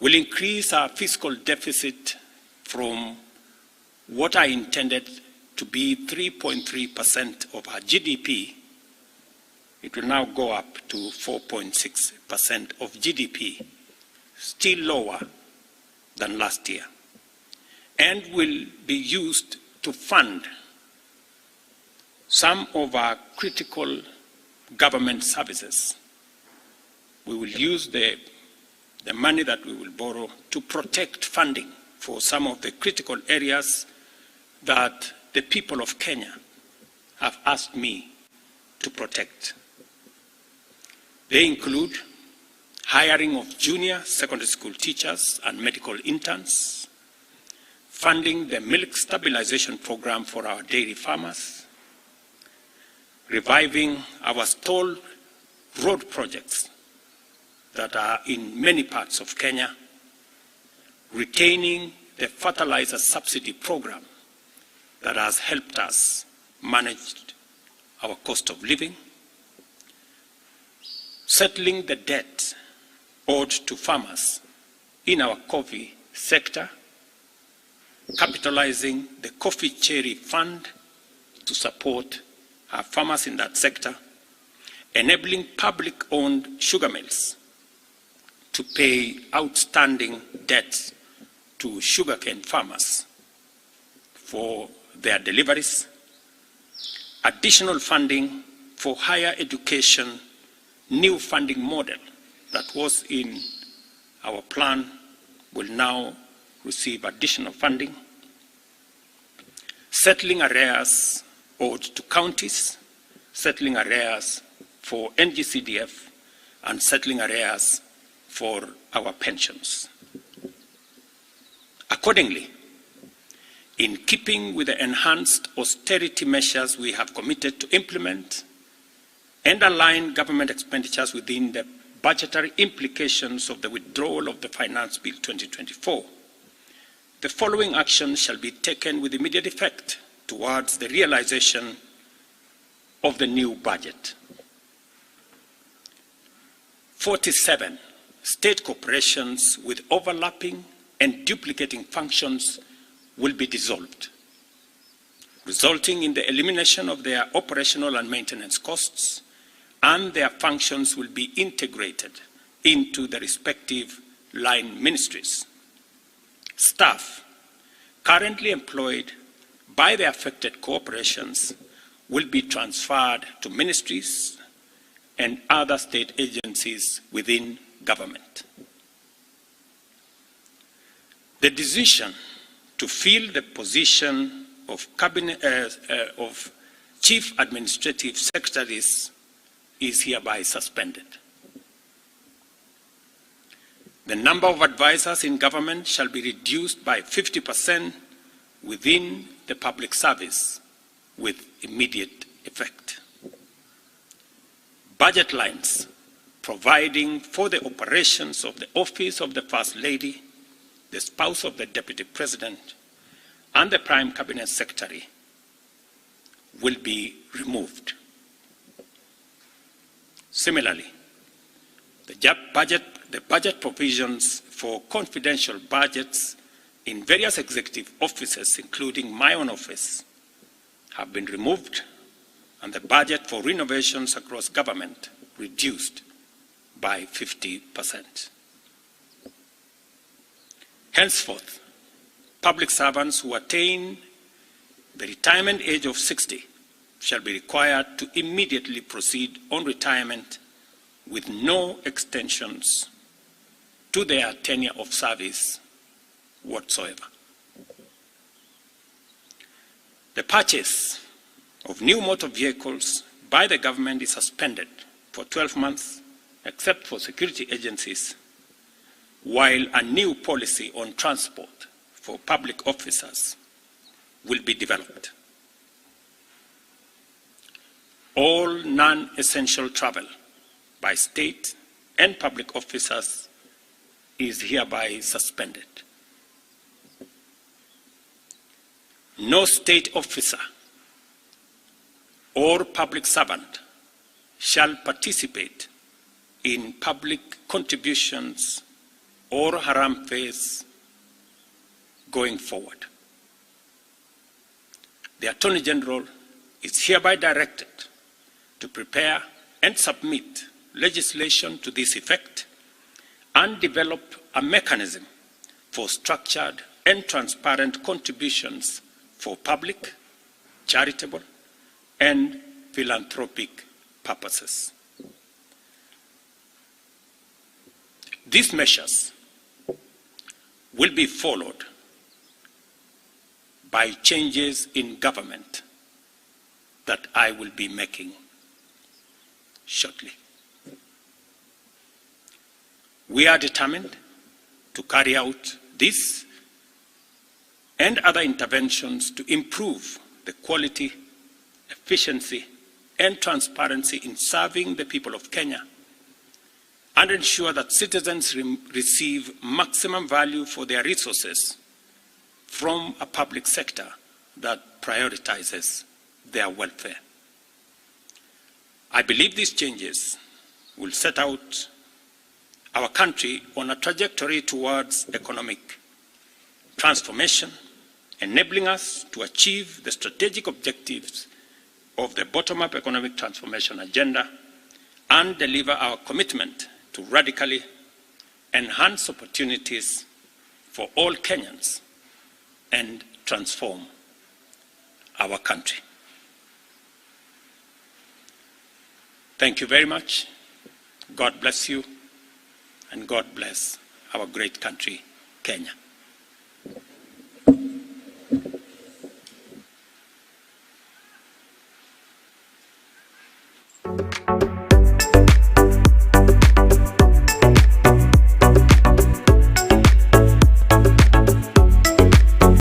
will increase our fiscal deficit from what I intended to be 3.3% of our GDP. It will now go up to 4.6% of GDP, still lower than last year, and will be used to fund some of our critical government services. We will use the money that we will borrow to protect funding for some of the critical areas that the people of Kenya have asked me to protect. They include hiring of junior secondary school teachers and medical interns, funding the milk stabilization program for our dairy farmers, reviving our stalled road projects that are in many parts of Kenya, retaining the fertilizer subsidy program that has helped us manage our cost of living, settling the debt owed to farmers in our coffee sector, capitalizing the Coffee Cherry Fund to support our farmers in that sector, enabling public-owned sugar mills to pay outstanding debts to sugarcane farmers for their deliveries, additional funding for higher education, new funding model that was in our plan will now receive additional funding, settling arrears owed to counties, settling arrears for NGCDF, and settling arrears for our pensions. Accordingly, in keeping with the enhanced austerity measures we have committed to implement and align government expenditures within the budgetary implications of the withdrawal of the Finance Bill 2024, the following actions shall be taken with immediate effect towards the realization of the new budget. 47 state corporations with overlapping and duplicating functions will be dissolved, resulting in the elimination of their operational and maintenance costs, and their functions will be integrated into the respective line ministries. Staff currently employed by the affected corporations will be transferred to ministries and other state agencies within government. The decision to fill the position of Chief Administrative Secretaries is hereby suspended. The number of advisors in government shall be reduced by 50% within the public service with immediate effect. Budget lines providing for the operations of the Office of the First Lady, the spouse of the Deputy President, and the Prime Cabinet Secretary will be removed. Similarly, the budget provisions for confidential budgets in various executive offices, including my own office, have been removed, and the budget for renovations across government reduced by 50%. Henceforth, public servants who attain the retirement age of 60 shall be required to immediately proceed on retirement with no extensions to their tenure of service whatsoever. The purchase of new motor vehicles by the government is suspended for 12 months, except for security agencies, while a new policy on transport for public officers will be developed. All non-essential travel by state and public officers is hereby suspended. No state officer or public servant shall participate in public contributions or Haram phase going forward. The Attorney General is hereby directed to prepare and submit legislation to this effect and develop a mechanism for structured and transparent contributions for public, charitable, and philanthropic purposes. These measures will be followed by changes in government that I will be making shortly. We are determined to carry out this and other interventions to improve the quality, efficiency, and transparency in serving the people of Kenya and ensure that citizens receive maximum value for their resources from a public sector that prioritizes their welfare. I believe these changes will set out our country on a trajectory towards economic transformation, enabling us to achieve the strategic objectives of the bottom-up economic transformation agenda and deliver our commitment to radically enhance opportunities for all Kenyans and transform our country. Thank you very much. God bless you, and God bless our great country, Kenya.